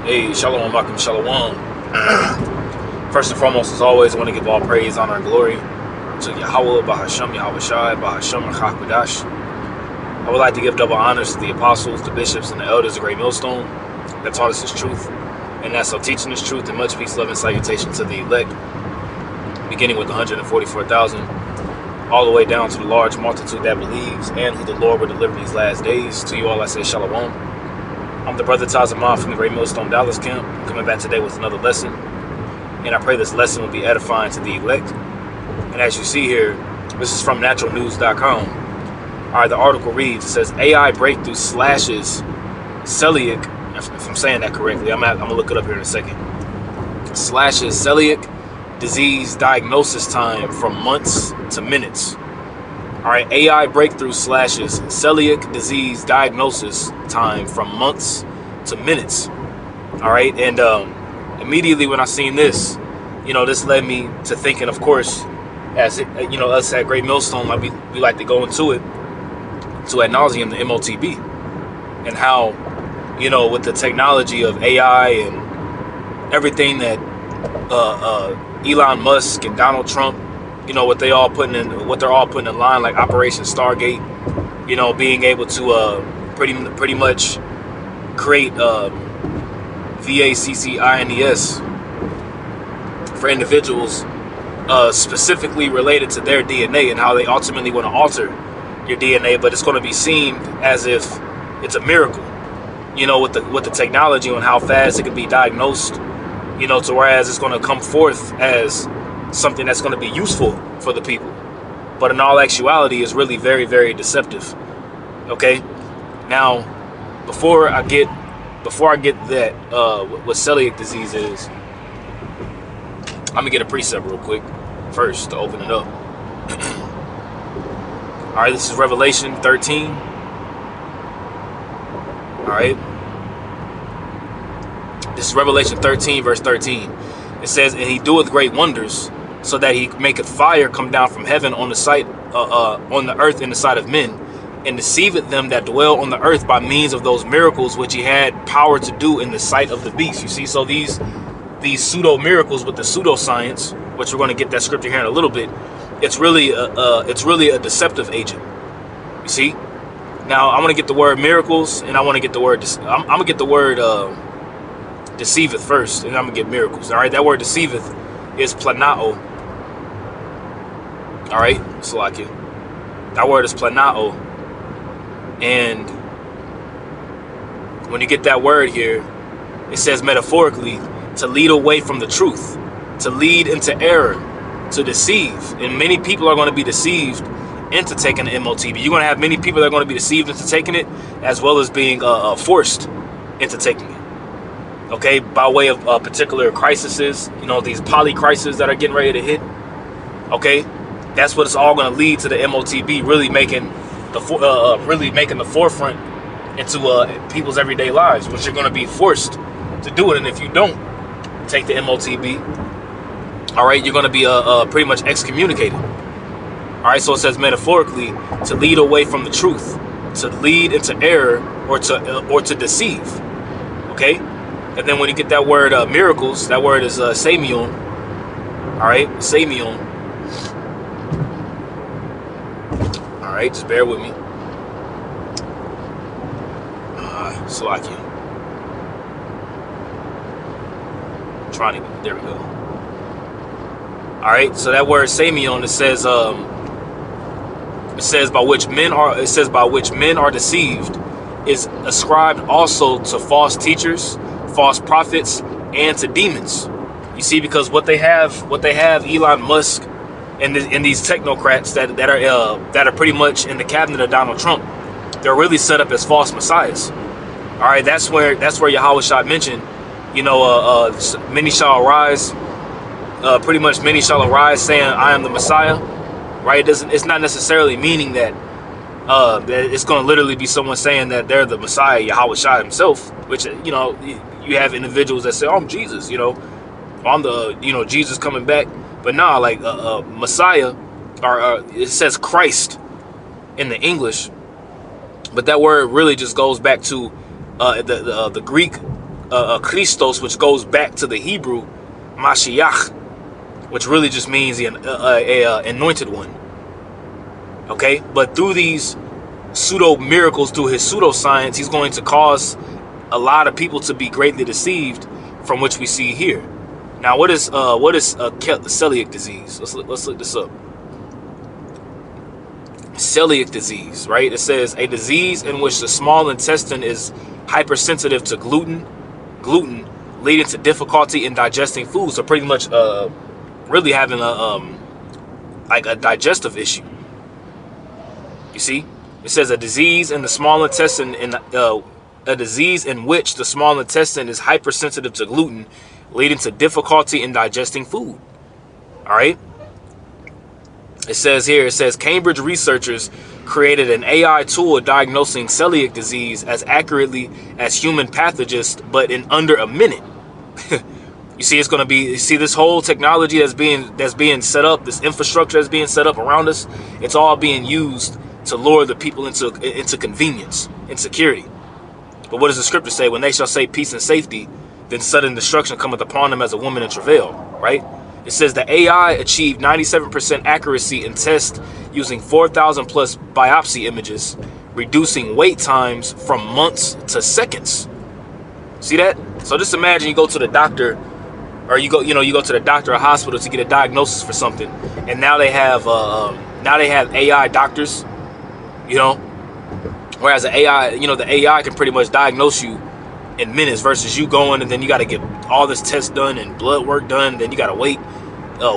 Hey, Shalom, Malcolm, Shalom. First and foremost, as always, I want to give all praise, honor, and glory to Yahweh, Bahasham, Yahweh Shai, Bahasham, and Chakwadash. I would like to give double honors to the apostles, the bishops, and the elders of Great Millstone that taught us this truth, and that's of teaching this truth, and much peace, love, and salutation to the elect, beginning with the 144,000, all the way down to the large multitude that believes, and who the Lord will deliver these last days. To you all I say Shalom. I'm the brother Tazamah from the Great Millstone Dallas camp, coming back today with another lesson. And I pray this lesson will be edifying to the elect. And as you see here, this is from naturalnews.com. All right, the article reads, it says, AI breakthrough slashes celiac, if I'm saying that correctly, I'm going to look it up here in a second, slashes celiac disease diagnosis time from months to minutes. All right, AI breakthrough slashes celiac disease diagnosis time from months to minutes. All right, and immediately when I seen this, this led me to thinking, of course, as us at Great Millstone, like we like to go into it to ad nauseum, the Motb, and how, with the technology of AI and everything that Elon Musk and Donald Trump, what they're all putting in line, like Operation Stargate, being able to pretty much create VACCINES for individuals specifically related to their DNA, and how they ultimately want to alter your DNA, but it's going to be seen as if it's a miracle, with the technology and how fast it can be diagnosed, to whereas it's going to come forth as something that's going to be useful for the people, but in all actuality is really very, very deceptive. Okay, now before I get that what celiac disease is, I'm gonna get a precept real quick first to open it up. All right, this is Revelation 13. All right, this is Revelation 13 verse 13. It says, and he doeth great wonders, so that he maketh fire come down from heaven on the sight on the earth in the sight of men, and deceiveth them that dwell on the earth by means of those miracles which he had power to do in the sight of the beast. You see, so these pseudo miracles with the pseudoscience, which we're going to get that scripture here in a little bit, it's really a deceptive agent. You see, now I want to get the word miracles, and I want to get the word I'm gonna get the word deceiveth first, and I'm gonna get miracles. All right, that word deceiveth is planao. All right, Salakia. That word is planao, and when you get that word here, it says metaphorically to lead away from the truth, to lead into error, to deceive. And many people are going to be deceived into taking the Motb. You're going to have many people that are going to be deceived into taking it, as well as being forced into taking it. Okay, by way of particular crises, these poly crises that are getting ready to hit. Okay, that's what it's all going to lead to, the Motb really making the forefront into people's everyday lives, which you're going to be forced to do it. And if you don't take the Motb, all right, you're going to be pretty much excommunicated. All right, so it says metaphorically to lead away from the truth, to lead into error, or to deceive. Okay, and then when you get that word miracles, that word is samion. All right, samion. All right, just bear with me. Salakia. There we go. All right, so that word samion, it says by which men are deceived, is ascribed also to false teachers, false prophets, and to demons. You see, because what they have Elon Musk and these technocrats that are pretty much in the cabinet of Donald Trump, they're really set up as false messiahs. All right, that's where Yahweh Shai mentioned, many shall arise. Pretty much many shall arise saying, I am the Messiah. Right? It's not necessarily meaning that it's going to literally be someone saying that they're the Messiah, Yahweh Shai himself, which, you have individuals that say, oh, I'm Jesus, I'm the, Jesus coming back. But nah, like Messiah, or it says Christ in the English, but that word really just goes back to the Greek Christos, which goes back to the Hebrew Mashiach, which really just means the anointed one. Okay, but through these pseudo miracles, through his pseudoscience, he's going to cause a lot of people to be greatly deceived, from which we see here. Now, what is celiac disease? Let's look this up. Celiac disease, right? It says a disease in which the small intestine is hypersensitive to gluten, leading to difficulty in digesting food. So pretty much, really having like a digestive issue. You see, it says a disease in the small intestine, a disease in which the small intestine is hypersensitive to gluten, leading to difficulty in digesting food. All right. It says here, it says Cambridge researchers created an AI tool diagnosing celiac disease as accurately as human pathologists, but in under a minute. You see, it's going to be, you see this whole technology that's being set up, this infrastructure that's being set up around us, it's all being used to lure the people into convenience and security. But what does the scripture say? When they shall say peace and safety, then sudden destruction cometh upon them as a woman in travail, right? It says the AI achieved 97% accuracy in tests using 4,000 plus biopsy images, reducing wait times from months to seconds. See that? So just imagine you go to the doctor, or you go to the doctor or hospital to get a diagnosis for something, and now they have AI doctors, whereas the AI can pretty much diagnose you in minutes versus you going and then you got to get all this test done and blood work done, then you got to wait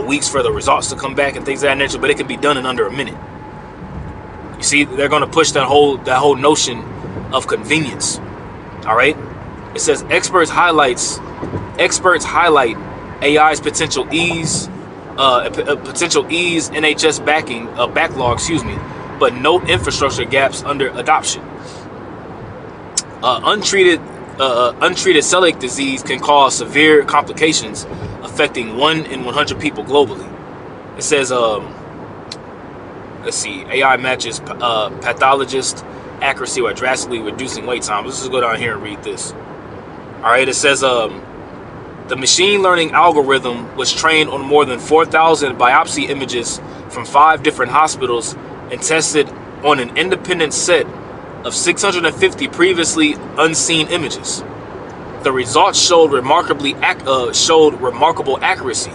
weeks for the results to come back and things of that nature. But it can be done in under a minute. You see, they're going to push that whole notion of convenience. All right. It says experts highlight AI's potential ease NHS backlog, but note infrastructure gaps under adoption. Untreated celiac disease can cause severe complications affecting 1 in 100 people globally. It says, let's see, AI matches pathologist accuracy while drastically reducing wait time. Let's just go down here and read this. All right, it says, the machine learning algorithm was trained on more than 4,000 biopsy images from 5 different hospitals and tested on an independent set of 650 previously unseen images. The results showed remarkable accuracy,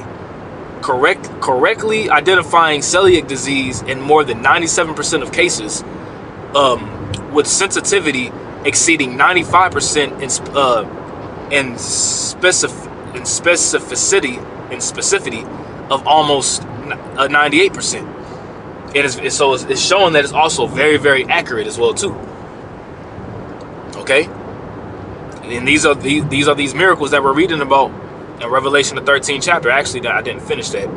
correctly identifying celiac disease in more than 97% of cases, with sensitivity exceeding 95% in specificity of almost 98%. So it's showing that it's also very, very accurate as well too. Okay, and these are these miracles that we're reading about in Revelation the 13th chapter. Actually, I didn't finish that.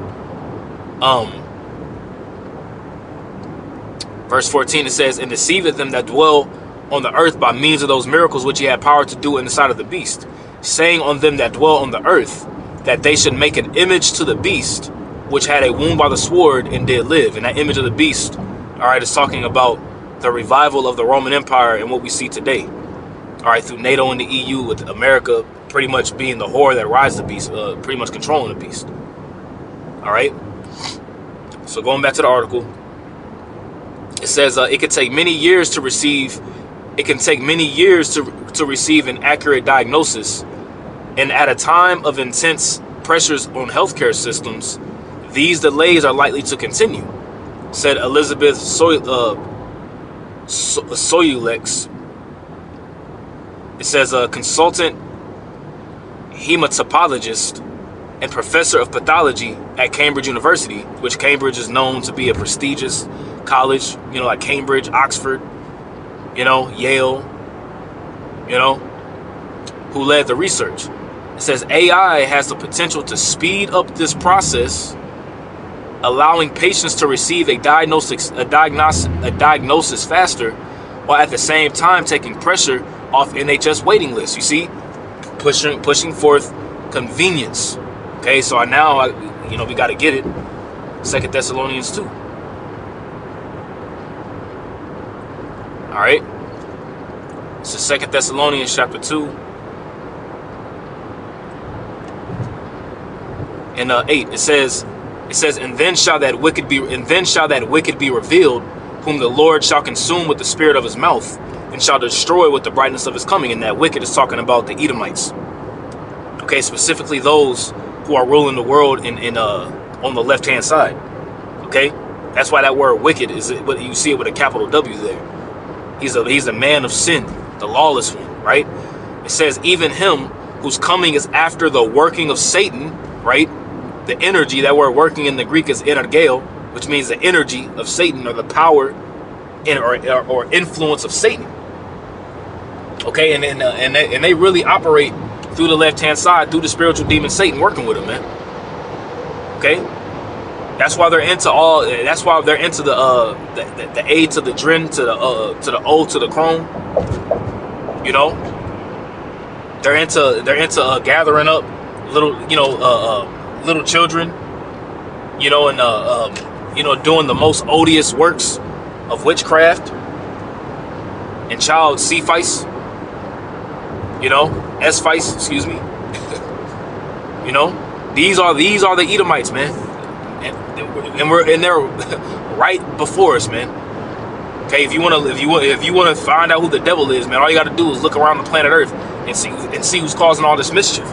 Verse 14, it says, and deceiveth them that dwell on the earth by means of those miracles which he had power to do in the sight of the beast, saying on them that dwell on the earth that they should make an image to the beast which had a wound by the sword and did live. And that image of the beast, all right, is talking about the revival of the Roman Empire and what we see today. All right, through NATO and the EU, with America pretty much being the whore that rides the beast, pretty much controlling the beast. All right. So going back to the article, it says it can take many years to receive. It can take many years to receive an accurate diagnosis, and at a time of intense pressures on healthcare systems, these delays are likely to continue, said Elizabeth Soyulex. It says a consultant hematologist and professor of pathology at Cambridge University, which Cambridge is known to be a prestigious college, like Cambridge, Oxford, Yale, who led the research. It says AI has the potential to speed up this process, allowing patients to receive a diagnosis faster, while at the same time taking pressure off NHS waiting lists. You see, pushing forth convenience. Okay, so now we got to get it. 2 Thessalonians 2. All right. So 2 Thessalonians chapter 2. in 8, it says, and then shall that wicked be revealed, whom the Lord shall consume with the spirit of his mouth, and shall destroy with the brightness of his coming. And that wicked is talking about the Edomites. Okay, specifically those who are ruling the world on the left hand side. Okay, that's why that word wicked is what you see it with a capital W there. He's a man of sin, the lawless one, right? It says, even him whose coming is after the working of Satan, right? The energy, that word working in the Greek is energeo, which means the energy of Satan, or the power or influence of Satan. Okay, and they really operate through the left-hand side, through the spiritual demon Satan working with them, man. Okay, that's why they're into all. That's why they're into the A to the Dren to the O to the Chrome. You know, they're into gathering up little little children. You know, and doing the most odious works of witchcraft and child sacrifice. You know, S-fice, excuse me. You know, these are the Edomites, man, and they're right before us, man. Okay, if you want to find out who the devil is, man, all you got to do is look around the planet Earth and see who's causing all this mischief.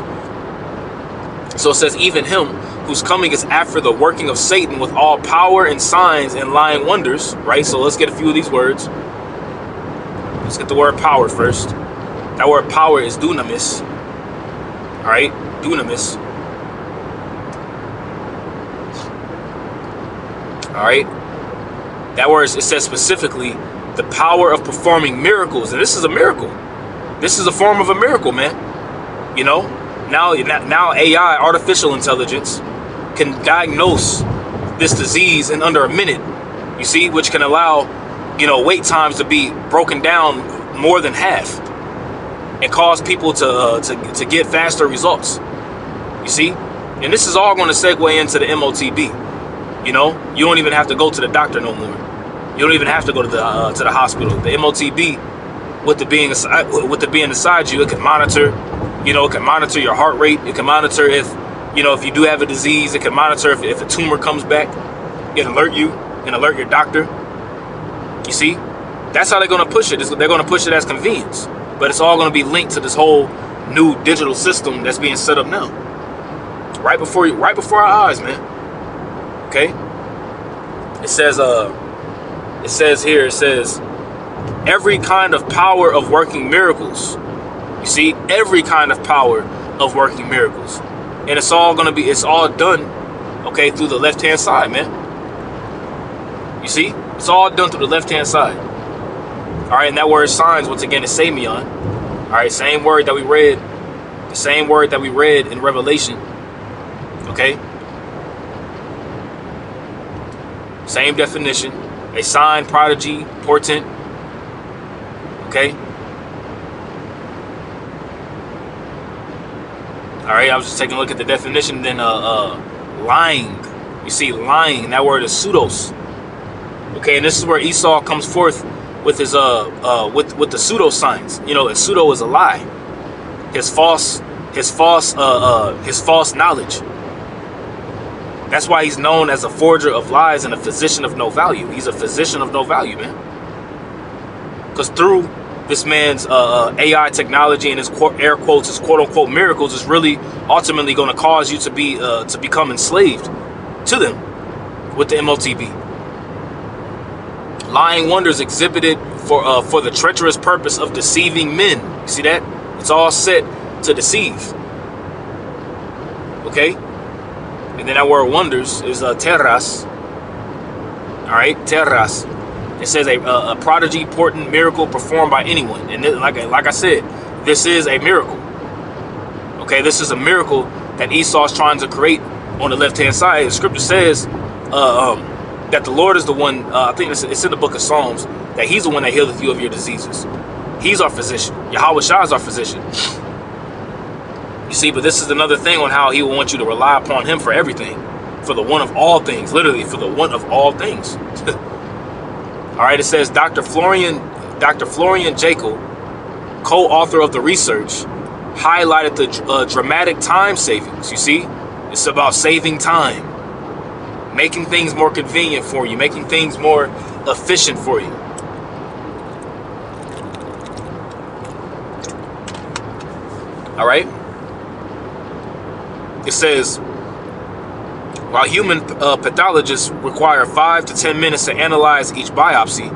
So it says, even him whose coming is after the working of Satan with all power and signs and lying wonders, right? So let's get a few of these words. Let's get the word power first. That word power is dunamis. All right, dunamis. All right. That word, it says specifically the power of performing miracles, and this is a miracle. This is a form of a miracle, man. You know, now AI, artificial intelligence, can diagnose this disease in under a minute. You see, which can allow, wait times to be broken down more than half, and cause people to get faster results. You see, and this is all going to segue into the Motb. You don't even have to go to the doctor no more. You don't even have to go to the hospital. The Motb, with the being inside you, it can monitor. It can monitor your heart rate. It can monitor if you do have a disease. It can monitor if a tumor comes back. It can alert you and alert your doctor. You see, that's how they're going to push it. They're going to push it as convenience, but it's all going to be linked to this whole new digital system that's being set up now, right before our eyes, man. Okay. It says every kind of power of working miracles. You see, every kind of power of working miracles. And it's all done, okay, through the left-hand side, man. You see? It's all done through the left-hand side. All right, and that word signs, once again, is semion. All right, same word that we read. The same word that we read in Revelation. Okay? Same definition. A sign, prodigy, portent. Okay? Alright, I was just taking a look at the definition. Then lying. You see, lying. That word is pseudos. Okay, and this is where Esau comes forth with his with the pseudo signs. And pseudo is a lie. His false knowledge. That's why he's known as a forger of lies and a physician of no value. He's a physician of no value, man. Because through this man's AI technology and his air quotes, his quote unquote miracles, is really ultimately going to cause you to become enslaved to them with the Motb. Lying wonders exhibited for the treacherous purpose of deceiving men. You see that? It's all set to deceive. Okay? And then that word wonders is terras. All right, terras. It says a prodigy, portent, miracle performed by anyone. And like I said, this is a miracle. Okay, this is a miracle that Esau's trying to create on the left-hand side. The scripture says that the Lord is the one, I think it's in the book of Psalms, that he's the one that healeth you of your diseases. He's our physician. Yahweh Shah is our physician. You see, but this is another thing on how he will want you to rely upon him for everything. For the one of all things. Literally, for the one of all things. All right, it says Dr. Florian Jekyll, co-author of the research, highlighted the dramatic time savings. You see, It's about saving time, making things more convenient for you, making things more efficient for you. All right. It says, while human pathologists require 5 to 10 minutes to analyze each biopsy,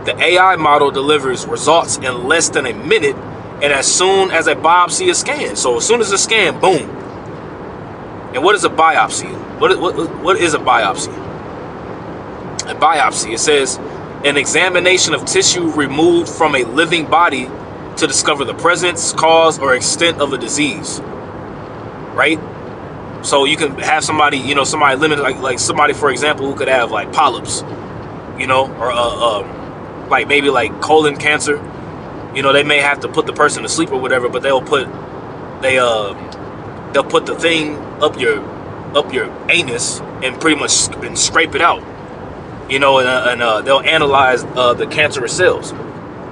the AI model delivers results in less than a minute and as soon as a biopsy is scanned. So as soon as it's scanned, boom. And what is a biopsy? What is a biopsy? A biopsy, it says, an examination of tissue removed from a living body to discover the presence, cause, or extent of a disease. Right? So you can have somebody, you know, somebody limited, like somebody, for example, who could have like polyps, you know, or like maybe like colon cancer. You know, they may have to put the person to sleep or whatever, but they'll put the thing up your anus and pretty much scrape it out. You know, and they'll analyze the cancerous cells.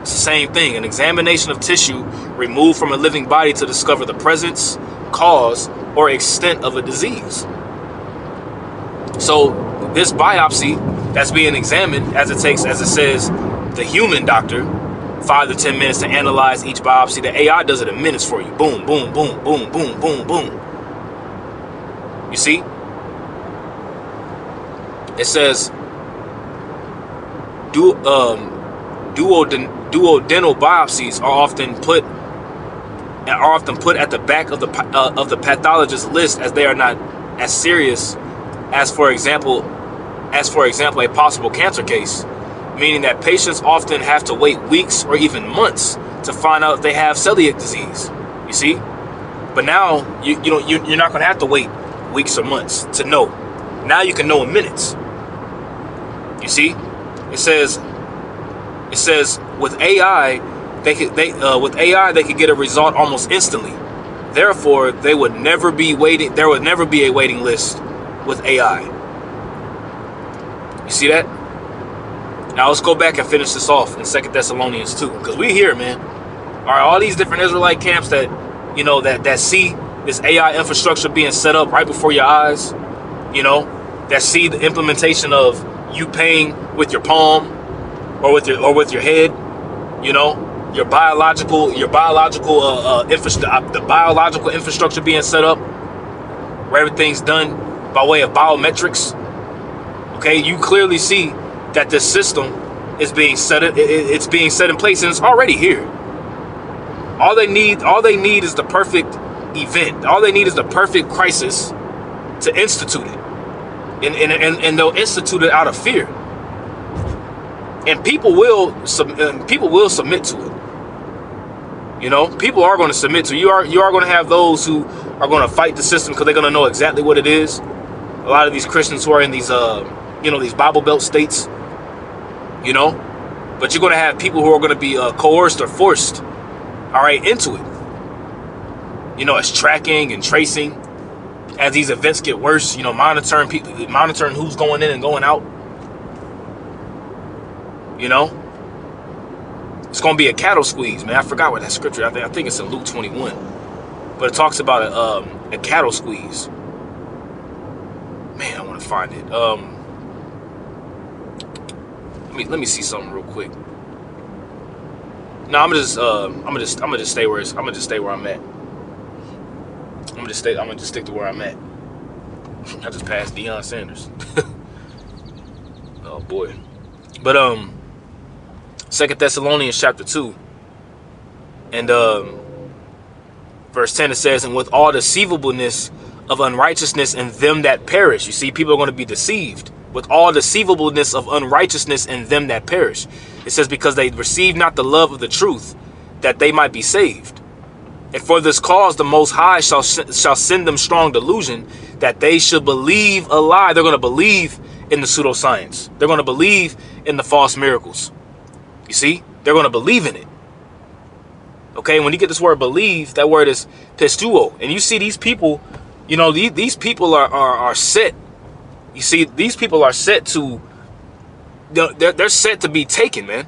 It's the same thing, an examination of tissue removed from a living body to discover the presence, cause, or extent of a disease. So this biopsy that's being examined, as it says, the human doctor, 5 to 10 minutes to analyze each biopsy. The AI does it in minutes for you. Boom, boom, boom, boom, boom, boom, boom. You see? It says, duodenal biopsies are often put at the back of the pathologist's list, as they are not as serious as for example a possible cancer case, meaning that patients often have to wait weeks or even months to find out if they have celiac disease. You see? But now you're not going to have to wait weeks or months to know. Now you can know in minutes. You see? It says with AI they could get a result almost instantly. Therefore, there would never be a waiting list with AI. You see that? Now let's go back and finish this off in 2 Thessalonians 2, because we here, man. All right, all these different Israelite camps that, you know, that see this AI infrastructure being set up right before your eyes, you know, that see the implementation of you paying with your palm or with your head, you know, the biological infrastructure being set up, where everything's done by way of biometrics. Okay, you clearly see that this system is being set. It's being set in place, and it's already here. All they need is the perfect event. All they need is the perfect crisis to institute it, and they'll institute it out of fear. And people will submit to it. You know, people are going to submit to it. You are going to have those who are going to fight the system because they're going to know exactly what it is. A lot of these Christians who are in these these Bible Belt states, you know, but you're going to have people who are going to be coerced or forced, all right, into it. You know, it's tracking and tracing as these events get worse. You know, monitoring who's going in and going out. You know, it's going to be a cattle squeeze, man. I forgot what that scripture. I think it's in Luke 21, but it talks about a cattle squeeze. Man, I want to find it. Let me see something real quick. No, I'm gonna just stay where I'm at. I'm gonna just stick to where I'm at. I just passed Deion Sanders. Oh boy. But 2 Thessalonians chapter 2 and verse 10, it says, and with all deceivableness of unrighteousness in them that perish. You see, people are going to be deceived with all deceivableness of unrighteousness in them that perish. It says, because they receive not the love of the truth, that they might be saved. And for this cause the Most High shall send them strong delusion, that they should believe a lie. They're going to believe in the pseudoscience. They're going to believe in the false miracles. You see, they're going to believe in it. Okay, when you get this word believe, that word is Psuedo. And you see these people, you know, these people are set. You see, these people are set to, they're set to be taken, man.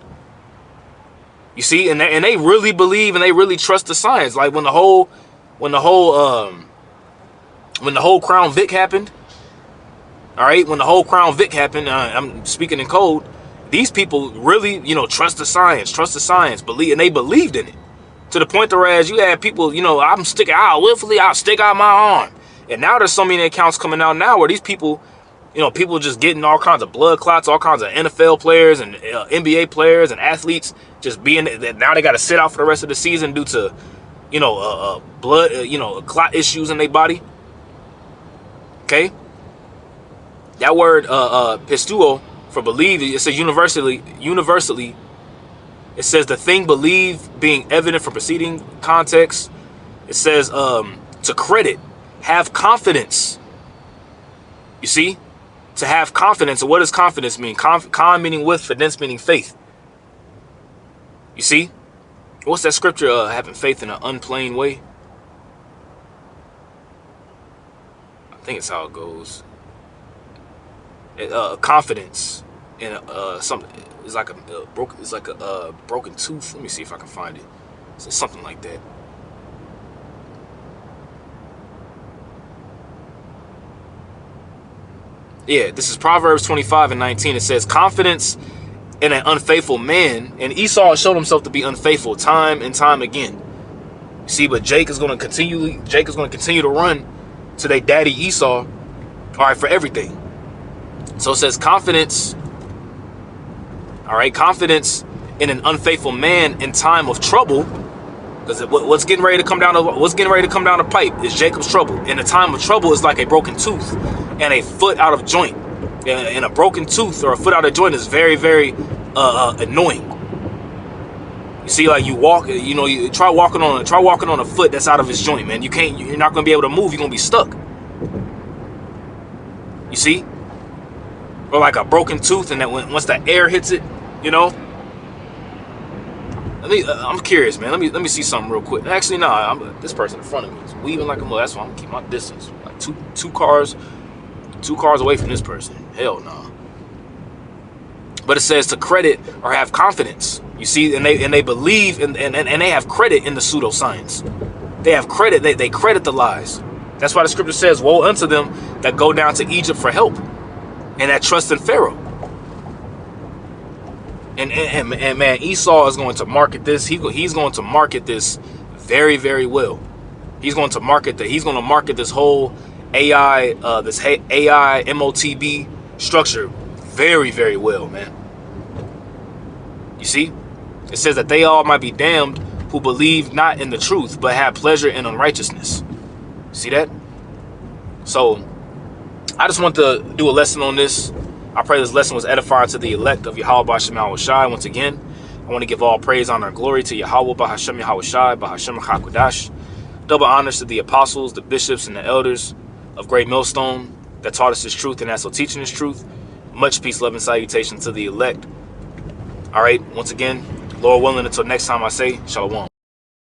You see, and they really believe and they really trust the science. Like when the whole When the whole Crown Vic happened, all right, when the whole Crown Vic happened, I'm speaking in code, these people really, you know, trust the science, believe, and they believed in it. To the point whereas you had people, you know, I'll stick out my arm. And now there's so many accounts coming out now where these people, you know, people just getting all kinds of blood clots, all kinds of NFL players and NBA players and athletes just being, now they got to sit out for the rest of the season due to, you know, blood, you know, clot issues in their body. Okay. That word, Psuedo, for believe, it says universally, it says the thing believed being evident from preceding context. It says to credit, have confidence. You see? To have confidence. And what does confidence mean? Con meaning with, fidence meaning faith. You see? What's that scripture, having faith in an unplain way? I think it's how it goes. Confidence in something. It's like a broken tooth. Let me see if I can find it. It's something like that. Yeah, this is Proverbs 25:19. It says, confidence in an unfaithful man. And Esau showed himself to be unfaithful time and time again. You see, but Jake is going to continue to run to their daddy Esau, all right, for everything. So it says confidence, all right, confidence in an unfaithful man in time of trouble, because what's getting ready to come down the pipe is Jacob's trouble. In a time of trouble is like a broken tooth and a foot out of joint. And a broken tooth or a foot out of joint is very, very annoying. You see, like you walk, you know, you try walking on a foot that's out of its joint, man. You're not going to be able to move. You're going to be stuck. You see? Or like a broken tooth, and that once the air hits it, you know. I'm curious, man. Let me see something real quick. Actually, no, this person in front of me is weaving like a mother. That's why I'm gonna keep my distance. Like two cars away from this person. Hell no. But it says to credit or have confidence. You see, and they believe and they have credit in the pseudoscience. They have credit. They credit the lies. That's why the scripture says, "Woe unto them that go down to Egypt for help, and that trust in Pharaoh." And man, Esau is going to market this. He's going to market this very, very well. He's going to market this whole AI, AI Motb structure very, very well, man. You see, it says that they all might be damned who believe not in the truth, but have pleasure in unrighteousness. See that? So I just want to do a lesson on this. I pray this lesson was edifying to the elect of Yahweh B'Hashem Yahushai. Once again, I want to give all praise, honor, and glory to Yahweh B'Hashem Yahushai, B'Hashem Chakodash. Double honors to the apostles, the bishops, and the elders of Great Millstone that taught us this truth and that's teaching this truth. Much peace, love, and salutation to the elect. All right, once again, Lord willing, until next time I say, Shalom.